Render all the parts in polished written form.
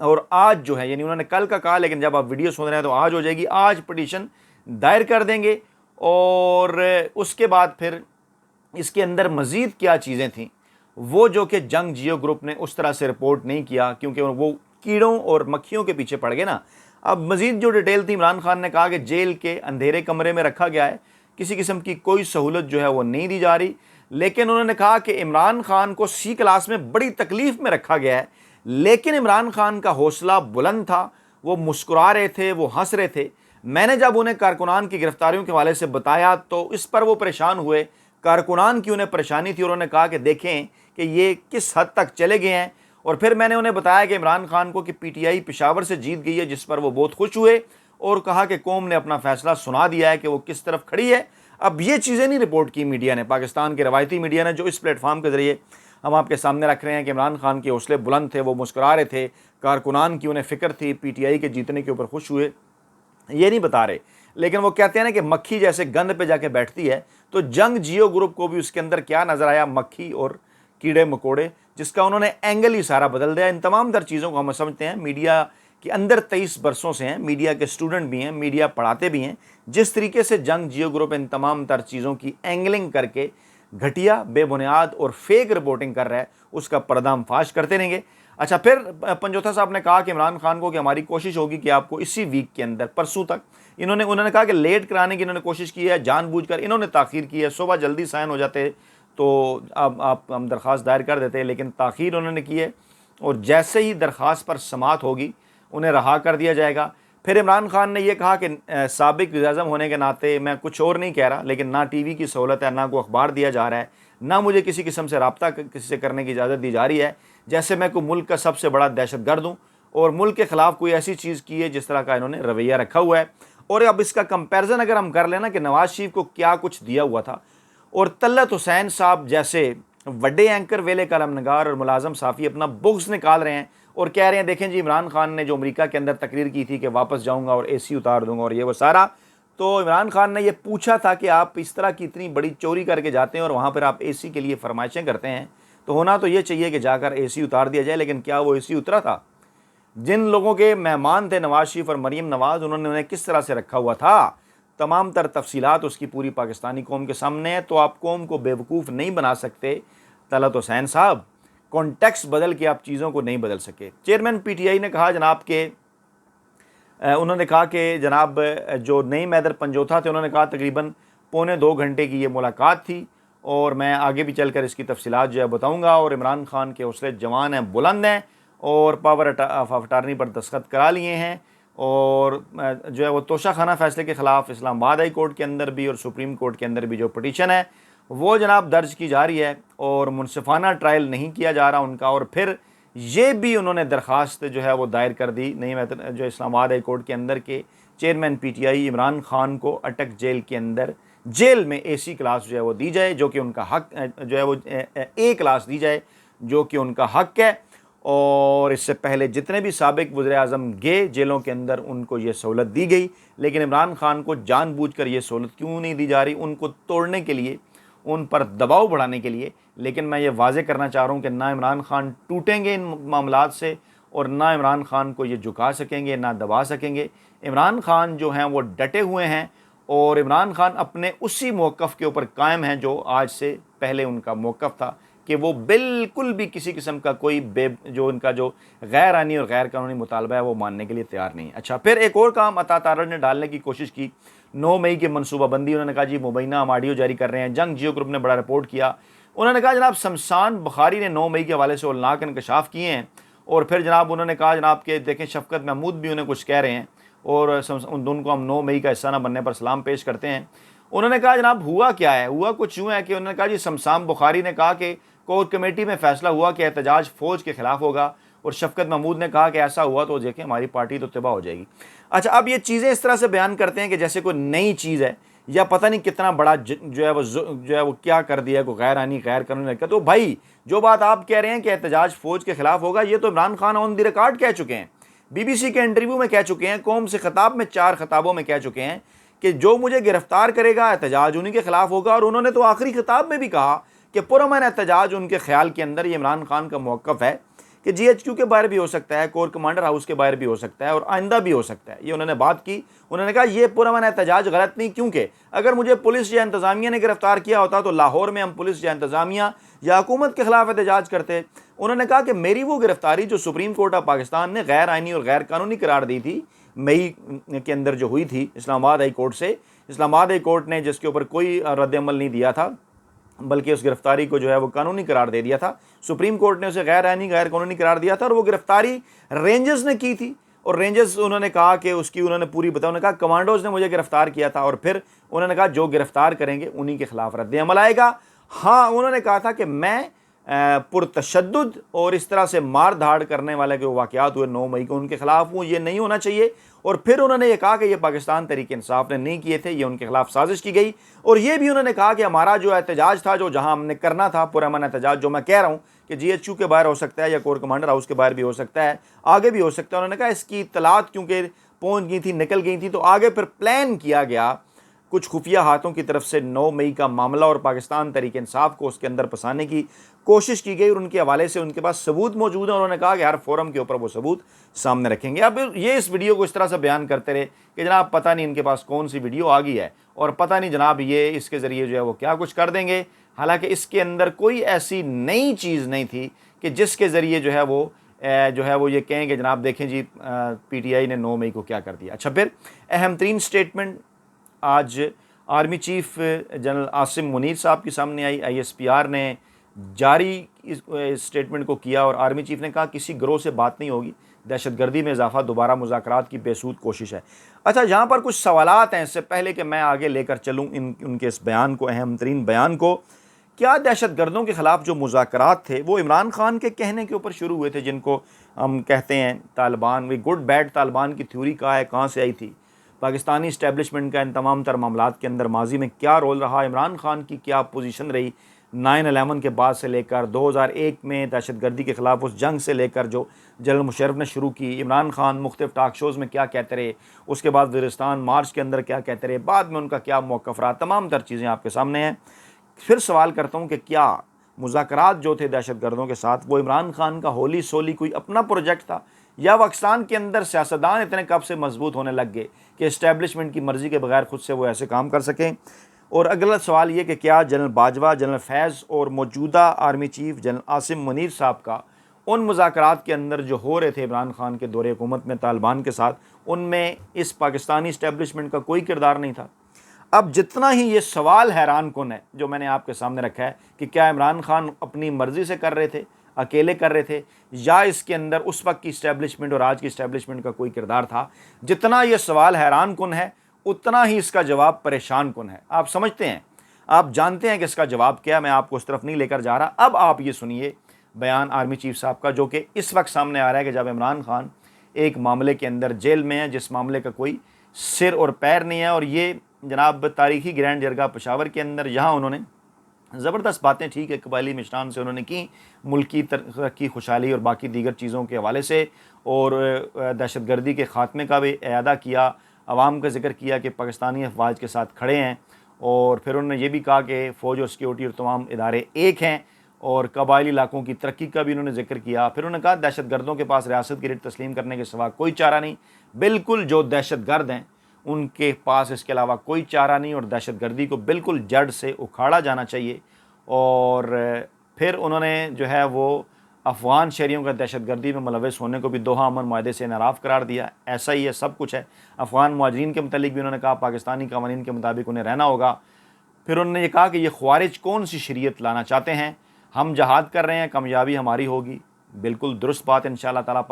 اور آج جو ہے، یعنی انہوں نے کل کا کہا لیکن جب آپ ویڈیو سن رہے ہیں تو آج ہو جائے گی، آج پٹیشن دائر کر دیں گے، اور اس کے بعد پھر اس کے اندر مزید کیا چیزیں تھیں وہ جو کہ جنگ جیو گروپ نے اس طرح سے رپورٹ نہیں کیا، کیونکہ وہ کیڑوں اور مکھیوں کے پیچھے پڑ گئے نا۔ اب مزید جو ڈیٹیل تھی، عمران خان نے کہا کہ جیل کے اندھیرے کمرے میں رکھا گیا ہے، کسی قسم کی کوئی سہولت جو ہے وہ نہیں دی جا رہی، لیکن انہوں نے کہا کہ عمران خان کو سی کلاس میں بڑی تکلیف میں رکھا گیا ہے، لیکن عمران خان کا حوصلہ بلند تھا، وہ مسکرا رہے تھے، وہ ہنس رہے تھے۔ میں نے جب انہیں کارکنان کی گرفتاریوں کے حوالے سے بتایا تو اس پر وہ پریشان ہوئے، کارکنان کی انہیں پریشانی تھی، اور انہوں نے کہا کہ دیکھیں کہ یہ کس حد تک چلے گئے ہیں، اور پھر میں نے انہیں بتایا کہ عمران خان کو کہ پی ٹی آئی پشاور سے جیت گئی ہے، جس پر وہ بہت خوش ہوئے، اور کہا کہ قوم نے اپنا فیصلہ سنا دیا ہے کہ وہ کس طرف کھڑی ہے۔ اب یہ چیزیں نہیں رپورٹ کی میڈیا نے، پاکستان کے روایتی میڈیا نے، جو اس پلیٹ فارم کے ذریعے ہم آپ کے سامنے رکھ رہے ہیں کہ عمران خان کے حوصلے بلند تھے، وہ مسکرا رہے تھے، کارکنان کی انہیں فکر تھی، پی ٹی آئی کے جیتنے کے اوپر خوش ہوئے، یہ نہیں بتا رہے۔ لیکن وہ کہتے ہیں نا کہ مکھی جیسے گند پہ جا کے بیٹھتی ہے، تو جنگ جیو گروپ کو بھی اس کے اندر کیا نظر آیا؟ مکھی اور کیڑے مکوڑے، جس کا انہوں نے اینگل ہی سارا بدل دیا۔ ان تمام تر چیزوں کو ہم سمجھتے ہیں میڈیا کے اندر 23 برسوں سے ہیں، میڈیا کے اسٹوڈنٹ بھی ہیں، میڈیا پڑھاتے بھی ہیں، جس طریقے سے جنگ جیو گروپ ان تمام تر چیزوں کی اینگلنگ کر کے گھٹیا، بے بنیاد اور فیک رپورٹنگ کر رہا ہے، اس کا پردہ ہم فاش کرتے رہیں گے۔ اچھا، پھر پنجوتھا صاحب نے کہا کہ عمران خان کو کہ ہماری کوشش ہوگی کہ آپ کو اسی ویک کے اندر، پرسوں تک، انہوں نے کہا کہ لیٹ کرانے کی انہوں نے کوشش کی ہے، جان بوجھ کر انہوں نے تاخیر کی ہے، صبح جلدی سائن ہو جاتے تو آپ ہم درخواست دائر کر دیتے، لیکن تاخیر انہوں نے کی ہے، اور جیسے ہی درخواست پر سماعت ہوگی انہیں رہا کر دیا جائے گا۔ پھر عمران خان نے یہ کہا کہ سابق وزیر اعظم ہونے کے ناطے میں کچھ اور نہیں کہہ رہا، لیکن نہ ٹی وی کی سہولت ہے، نہ کوئی اخبار دیا جا رہا ہے، نہ مجھے کسی قسم سے رابطہ کسی سے کرنے کی اجازت دی جا رہی ہے، جیسے میں کوئی ملک کا سب سے بڑا دہشت گرد ہوں اور ملک کے خلاف کوئی ایسی چیز کی ہے جس طرح کا انہوں نے رویہ رکھا ہوا ہے۔ اور اب اس کا کمپیرزن اگر ہم کر لینا کہ نواز شریف کو کیا کچھ دیا ہوا تھا، اور طلعت حسین صاحب جیسے بڑے اینکر، ویلے کالم نگار اور ملازم صحافی اپنا بغض نکال رہے ہیں اور کہہ رہے ہیں دیکھیں جی عمران خان نے جو امریکہ کے اندر تقریر کی تھی کہ واپس جاؤں گا اور اے سی اتار دوں گا اور یہ وہ سارا، تو عمران خان نے یہ پوچھا تھا کہ آپ اس طرح کی اتنی بڑی چوری کر کے جاتے ہیں اور وہاں پر آپ اے سی کے لیے فرمائشیں کرتے ہیں، تو ہونا تو یہ چاہیے کہ جا کر اے سی اتار دیا جائے، لیکن کیا وہ اے سی اترا تھا؟ جن لوگوں کے مہمان تھے نواز شریف اور مریم نواز، انہوں نے انہیں کس طرح سے رکھا ہوا تھا، تمام تر تفصیلات اس کی پوری پاکستانی قوم کے سامنے ہے، تو آپ قوم کو بیوقوف نہیں بنا سکتے طلعت حسین صاحب، کانٹیکسٹ بدل کے آپ چیزوں کو نہیں بدل سکے۔ چیئرمین پی ٹی آئی نے کہا جناب کہ انہوں نے کہا کہ جناب جو نئی میدر پنجوتھا تھے، انہوں نے کہا تقریباً 1.25 گھنٹے کی یہ ملاقات تھی، اور میں آگے بھی چل کر اس کی تفصیلات جو ہے بتاؤں گا، اور عمران خان کے حوصلے جوان ہیں، بلند ہیں، اور پاور آف اٹارنی پر دستخط کرا لیے ہیں، اور جو ہے وہ توشہ خانہ فیصلے کے خلاف اسلام آباد ہائی کورٹ کے اندر بھی اور سپریم کورٹ کے اندر بھی جو پٹیشن ہے وہ جناب درج کی جا رہی ہے، اور منصفانہ ٹرائل نہیں کیا جا رہا ان کا۔ اور پھر یہ بھی انہوں نے درخواست جو ہے وہ دائر کر دی نئی جو اسلام آباد ہائی کورٹ کے اندر کے chairman P T I Imran Khan کو اٹک جیل کے اندر، جیل میں اے سی کلاس جو ہے وہ دی جائے، جو کہ ان کا حق جو ہے وہ اے کلاس دی جائے جو کہ ان کا حق ہے۔ اور اس سے پہلے جتنے بھی سابق وزیر اعظم گئے جیلوں کے اندر ان کو یہ سہولت دی گئی، لیکن عمران خان کو جان بوجھ کر یہ سہولت کیوں نہیں دی جا رہی؟ ان کو توڑنے کے لیے، ان پر دباؤ بڑھانے کے لیے۔ لیکن میں یہ واضح کرنا چاہ رہا ہوں کہ نہ عمران خان ٹوٹیں گے ان معاملات سے، اور نہ عمران خان کو یہ جھکا سکیں گے، نہ دبا سکیں گے۔ عمران خان جو ہیں وہ ڈٹے ہوئے ہیں، اور عمران خان اپنے اسی موقف کے اوپر قائم ہیں جو آج سے پہلے ان کا موقف تھا، کہ وہ بالکل بھی کسی قسم کا کوئی جو ان کا جو غیر آئینی اور غیر قانونی مطالبہ ہے وہ ماننے کے لیے تیار نہیں ہے۔ اچھا، پھر ایک اور کام عطا تارڑ نے ڈالنے کی کوشش کی، 9 مئی کی منصوبہ بندی۔ انہوں نے کہا جی مبینہ ہم آڈیو جاری کر رہے ہیں، جنگ جیو گروپ نے بڑا رپورٹ کیا۔ انہوں نے کہا جناب شمشان بخاری نے 9 مئی کے حوالے سے ہولناک انکشاف کیے ہیں، اور پھر جناب انہوں نے کہا جناب کہ دیکھیں شفقت محمود بھی انہیں کچھ کہہ رہے ہیں، اور ان کو ہم 9 مئی کا حصہ نہ بننے پر سلام پیش کرتے ہیں۔ انہوں نے کہا جناب ہوا کیا ہے؟ ہوا کچھ یوں ہے کہ انہوں نے کہا جی شمشان بخاری نے کہا کہ کور کمیٹی میں فیصلہ ہوا کہ احتجاج فوج کے خلاف ہوگا، اور شفقت محمود نے کہا کہ ایسا ہوا تو دیکھیں ہماری پارٹی تو تباہ ہو جائے گی۔ اچھا، اب یہ چیزیں اس طرح سے بیان کرتے ہیں کہ جیسے کوئی نئی چیز ہے، یا پتہ نہیں کتنا بڑا جو ہے وہ کیا کر دیا ہے، کوئی غیر آئینی غیر قانونی حرکت۔ تو بھائی جو بات آپ کہہ رہے ہیں کہ احتجاج فوج کے خلاف ہوگا، یہ تو عمران خان آن دی ریکارڈ کہہ چکے ہیں، بی بی سی کے انٹرویو میں کہہ چکے ہیں، قوم سے خطاب میں 4 خطابوں میں کہہ چکے ہیں کہ جو مجھے گرفتار کرے گا احتجاج انہی کے خلاف ہوگا۔ اور انہوں نے تو آخری خطاب میں بھی کہا کہ پرامن احتجاج ان کے خیال کے اندر، یہ عمران خان کا موقف ہے کہ جی ایچ کیو کے باہر بھی ہو سکتا ہے، کور کمانڈر ہاؤس کے باہر بھی ہو سکتا ہے اور آئندہ بھی ہو سکتا ہے۔ یہ انہوں نے بات کی، انہوں نے کہا یہ پرامن احتجاج غلط نہیں، کیونکہ اگر مجھے پولیس یا انتظامیہ نے گرفتار کیا ہوتا تو لاہور میں ہم پولیس یا انتظامیہ یا حکومت کے خلاف احتجاج کرتے۔ انہوں نے کہا کہ میری وہ گرفتاری جو سپریم کورٹ آف پاکستان نے غیر آئینی اور غیر قانونی قرار دی تھی مئی کے اندر جو ہوئی تھی اسلام آباد ہائی کورٹ سے، اسلام آباد ہائی کورٹ نے جس کے اوپر کوئی رد عمل نہیں دیا تھا بلکہ اس گرفتاری کو جو ہے وہ قانونی قرار دے دیا تھا، سپریم کورٹ نے اسے غیر آئینی غیر قانونی قرار دیا تھا، اور وہ گرفتاری رینجرز نے کی تھی، اور رینجرز انہوں نے کہا کہ اس کی انہوں نے پوری بتایا، انہوں نے کہا کمانڈوز نے مجھے گرفتار کیا تھا، اور پھر انہوں نے کہا جو گرفتار کریں گے انہی کے خلاف رد عمل آئے گا۔ ہاں انہوں نے کہا تھا کہ میں پرتشدد اور اس طرح سے مار دھاڑ کرنے والے جو واقعات ہوئے 9 مئی کو ان کے خلاف ہوں، یہ نہیں ہونا چاہیے، اور پھر انہوں نے یہ کہا کہ یہ پاکستان تحریک انصاف نے نہیں کیے تھے، یہ ان کے خلاف سازش کی گئی، اور یہ بھی انہوں نے کہا کہ ہمارا جو احتجاج تھا جو جہاں ہم نے کرنا تھا پرامن احتجاج، جو میں کہہ رہا ہوں کہ جی ایچ کیو کے باہر ہو سکتا ہے یا کور کمانڈر ہاؤس کے باہر بھی ہو سکتا ہے، آگے بھی ہو سکتا ہے، انہوں نے کہا اس کی اطلاعات کیونکہ پہنچ گئی تھی نکل گئی تھی تو آگے پھر پلان کیا گیا کچھ خفیہ ہاتھوں کی طرف سے 9 مئی کا معاملہ اور پاکستان تحریک انصاف کو اس کے اندر پھنسانے کی کوشش کی گئی، اور ان کے حوالے سے ان کے پاس ثبوت موجود ہیں، انہوں نے کہا کہ ہر فورم کے اوپر وہ ثبوت سامنے رکھیں گے۔ اب یہ اس ویڈیو کو اس طرح سے بیان کرتے رہے کہ جناب پتہ نہیں ان کے پاس کون سی ویڈیو آ گئی ہے اور پتہ نہیں جناب یہ اس کے ذریعے جو ہے وہ کیا کچھ کر دیں گے، حالانکہ اس کے اندر کوئی ایسی نئی چیز نہیں تھی کہ جس کے ذریعے جو ہے وہ یہ کہیں کہ جناب دیکھیں جی پی ٹی آئی نے 9 مئی کو کیا کر دیا۔ اچھا، پھر اہم ترین سٹیٹمنٹ آج army chief general Asim Munir صاحب کی سامنے آئی، آئی ایس پی آر نے جاری سٹیٹمنٹ کو کیا، اور آرمی چیف نے کہا کسی گروہ سے بات نہیں ہوگی، دہشت گردی میں اضافہ دوبارہ مذاکرات کی بے سود کوشش ہے۔ اچھا، یہاں پر کچھ سوالات ہیں، اس سے پہلے کہ میں آگے لے کر چلوں ان کے اس بیان کو، اہم ترین بیان کو، کیا دہشت گردوں کے خلاف جو مذاکرات تھے وہ عمران خان کے کہنے کے اوپر شروع ہوئے تھے، جن کو ہم کہتے ہیں طالبان، وہ گڈ بیڈ طالبان کی تھیوری کہاں ہے، کہاں سے آئی تھی؟ پاکستانی اسٹیبلشمنٹ کا ان تمام تر معاملات کے اندر ماضی میں کیا رول رہا، عمران خان کی کیا پوزیشن رہی 9/11 کے بعد سے لے کر 2001 میں دہشت گردی کے خلاف اس جنگ سے لے کر جو جنرل مشرف نے شروع کی، عمران خان مختلف ٹاک شوز میں کیا کہتے رہے، اس کے بعد وزیرستان مارچ کے اندر کیا کہتے رہے، بعد میں ان کا کیا موقف رہا، تمام تر چیزیں آپ کے سامنے ہیں۔ پھر سوال کرتا ہوں کہ کیا مذاکرات جو تھے دہشت گردوں کے ساتھ وہ عمران خان کا ہولی سولی کوئی اپنا پروجیکٹ تھا، یا پاکستان کے اندر سیاستدان اتنے کب سے مضبوط ہونے لگ گئے کہ اسٹیبلشمنٹ کی مرضی کے بغیر خود سے وہ ایسے کام کر سکیں؟ اور اگلا سوال یہ کہ کیا جنرل باجوہ، جنرل فیض اور موجودہ army chief general Asim Munir صاحب کا ان مذاکرات کے اندر جو ہو رہے تھے عمران خان کے دور حکومت میں طالبان کے ساتھ، ان میں اس پاکستانی اسٹیبلشمنٹ کا کوئی کردار نہیں تھا؟ اب جتنا ہی یہ سوال حیران کن ہے جو میں نے آپ کے سامنے رکھا ہے کہ کیا عمران خان اپنی مرضی سے کر رہے تھے، اکیلے کر رہے تھے، یا اس کے اندر اس وقت کی اسٹیبلشمنٹ اور آج کی اسٹیبلشمنٹ کا کوئی کردار تھا، جتنا یہ سوال حیران کن ہے اتنا ہی اس کا جواب پریشان کن ہے۔ آپ سمجھتے ہیں، آپ جانتے ہیں کہ اس کا جواب کیا، میں آپ کو اس طرف نہیں لے کر جا رہا۔ اب آپ یہ سنیے بیان آرمی چیف صاحب کا، جو کہ اس وقت سامنے آ رہا ہے کہ جب عمران خان ایک معاملے کے اندر جیل میں ہے جس معاملے کا کوئی سر اور پیر نہیں ہے، اور یہ جناب تاریخی گرینڈ جرگہ پشاور کے اندر یہاں انہوں نے زبردست باتیں ٹھیک ہے قبائلی مشران سے انہوں نے کی، ملکی ترقی، خوشحالی اور باقی دیگر چیزوں کے حوالے سے، اور دہشت گردی کے خاتمے کا بھی اعادہ کیا، عوام کا ذکر کیا کہ پاکستانی افواج کے ساتھ کھڑے ہیں، اور پھر انہوں نے یہ بھی کہا کہ فوج اور سیکیورٹی اور تمام ادارے ایک ہیں، اور قبائلی علاقوں کی ترقی کا بھی انہوں نے ذکر کیا۔ پھر انہوں نے کہا دہشت گردوں کے پاس ریاست کی ریٹ تسلیم کرنے کے سوا کوئی چارہ نہیں، بالکل جو دہشت گرد ہیں ان کے پاس اس کے علاوہ کوئی چارہ نہیں، اور دہشت گردی کو بالکل جڑ سے اکھاڑا جانا چاہیے۔ اور پھر انہوں نے جو ہے وہ افغان شہریوں کا دہشت گردی میں ملوث ہونے کو بھی دوحہ امن معاہدے سے انحراف قرار دیا، ایسا ہی ہے، سب کچھ ہے۔ افغان مہاجرین کے متعلق بھی انہوں نے کہا پاکستانی قوانین کے مطابق انہیں رہنا ہوگا۔ پھر انہوں نے یہ کہا کہ یہ خوارج کون سی شریعت لانا چاہتے ہیں، ہم جہاد کر رہے ہیں، کامیابی ہماری ہوگی، بالکل درست بات، انشاءاللہ تعالیٰ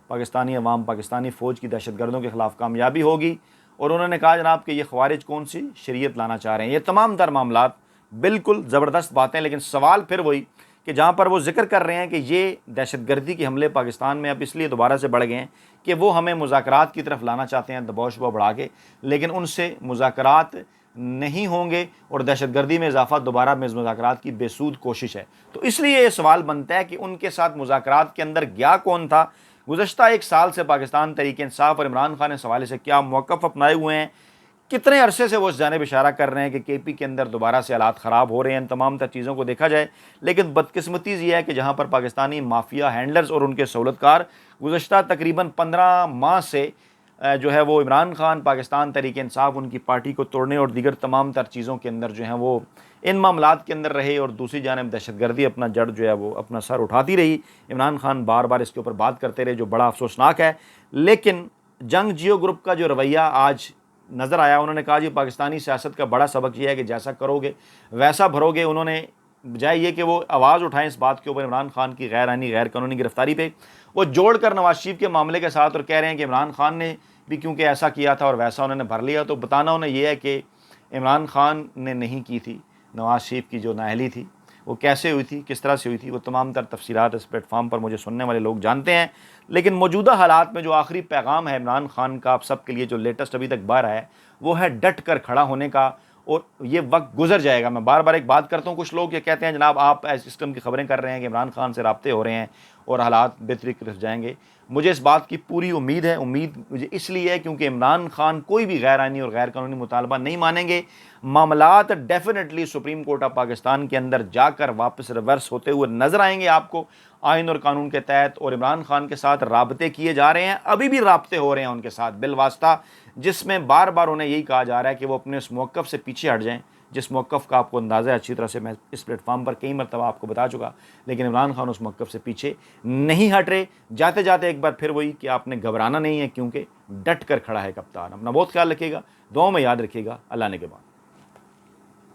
پاکستانی عوام، پاکستانی فوج کی دہشت گردوں کے خلاف کامیابی ہوگی۔ اور انہوں نے کہا جناب کہ یہ خوارج کون سی شریعت لانا چاہ رہے ہیں۔ یہ تمام تر معاملات بالکل زبردست باتیں، لیکن سوال پھر وہی کہ جہاں پر وہ ذکر کر رہے ہیں کہ یہ دہشت گردی کے حملے پاکستان میں اب اس لیے دوبارہ سے بڑھ گئے ہیں کہ وہ ہمیں مذاکرات کی طرف لانا چاہتے ہیں دباؤ شبہ بڑھا کے، لیکن ان سے مذاکرات نہیں ہوں گے، اور دہشت گردی میں اضافہ دوبارہ مذاکرات کی بے سود کوشش ہے۔ تو اس لیے یہ سوال بنتا ہے کہ ان کے ساتھ مذاکرات کے اندر گیا کون تھا؟ گزشتہ 1 سال سے پاکستان تحریک انصاف اور عمران خان اس حوالے سے کیا موقف اپنائے ہوئے ہیں؟ کتنے عرصے سے وہ اس جانب اشارہ کر رہے ہیں کہ کے پی کے اندر دوبارہ سے حالات خراب ہو رہے ہیں. ان تمام تر چیزوں کو دیکھا جائے, لیکن بدقسمتی یہ ہے کہ جہاں پر پاکستانی مافیا ہینڈلرز اور ان کے سہولت کار گزشتہ تقریباً 15 ماہ سے جو ہے وہ عمران خان, پاکستان تحریک انصاف, ان کی پارٹی کو توڑنے اور دیگر تمام تر چیزوں کے اندر جو ہیں وہ ان معاملات کے اندر رہے, اور دوسری جانب دہشت گردی اپنا جڑ جو ہے وہ اپنا سر اٹھاتی رہی. عمران خان بار بار اس کے اوپر بات کرتے رہے, جو بڑا افسوسناک ہے. لیکن جنگ جیو گروپ کا جو رویہ آج نظر آیا, انہوں نے کہا جی پاکستانی سیاست کا بڑا سبق یہ ہے کہ جیسا کرو گے ویسا بھرو گے. انہوں نے بجائے یہ کہ وہ آواز اٹھائیں اس بات کے اوپر عمران خان کی غیر آئینی غیر قانونی گرفتاری پہ, وہ جوڑ کر نواز شریف کے معاملے کے ساتھ اور کہہ رہے ہیں کہ عمران خان نے بھی کیونکہ ایسا کیا تھا اور ویسا انہوں نے بھر لیا. تو بتانا انہیں یہ ہے کہ عمران خان نے نہیں کی تھی, نواز شریف کی جو نااہلی تھی وہ کیسے ہوئی تھی, کس طرح سے ہوئی تھی, وہ تمام تر تفصیلات اس پلیٹ فارم پر مجھے سننے والے لوگ جانتے ہیں. لیکن موجودہ حالات میں جو آخری پیغام ہے عمران خان کا آپ سب کے لیے, جو لیٹسٹ ابھی تک باہر آیا ہے, وہ ہے ڈٹ کر کھڑا ہونے کا. اور یہ وقت گزر جائے گا. میں بار بار ایک بات کرتا ہوں, کچھ لوگ یہ کہتے ہیں جناب آپ اس قسم کی خبریں کر رہے ہیں کہ عمران خان سے رابطے ہو رہے ہیں اور حالات بہتری کی طرف جائیں گے. مجھے اس بات کی پوری امید ہے. امید مجھے اس لیے ہے کیونکہ عمران خان کوئی بھی غیر آئینی اور غیر قانونی مطالبہ نہیں مانیں گے. معاملات definitely supreme court of Pakistan کے اندر جا کر واپس ریورس ہوتے ہوئے نظر آئیں گے آپ کو آئین اور قانون کے تحت. اور عمران خان کے ساتھ رابطے کیے جا رہے ہیں, ابھی بھی رابطے ہو رہے ہیں ان کے ساتھ بالواسطہ, جس میں بار بار انہیں یہی کہا جا رہا ہے کہ وہ اپنے اس موقف سے پیچھے ہٹ جائیں, جس موقف کا آپ کو اندازہ ہے اچھی طرح سے میں اس پلیٹ فارم پر کئی مرتبہ آپ کو بتا چکا. لیکن عمران خان اس موقف سے پیچھے نہیں ہٹ رہے. جاتے جاتے ایک بار پھر وہی کہ آپ نے گھبرانا نہیں ہے, کیونکہ ڈٹ کر کھڑا ہے کپتان. اپنا بہت خیال رکھیے گا, دعاؤں میں یاد رکھیے گا. اللہ نے کے بعد.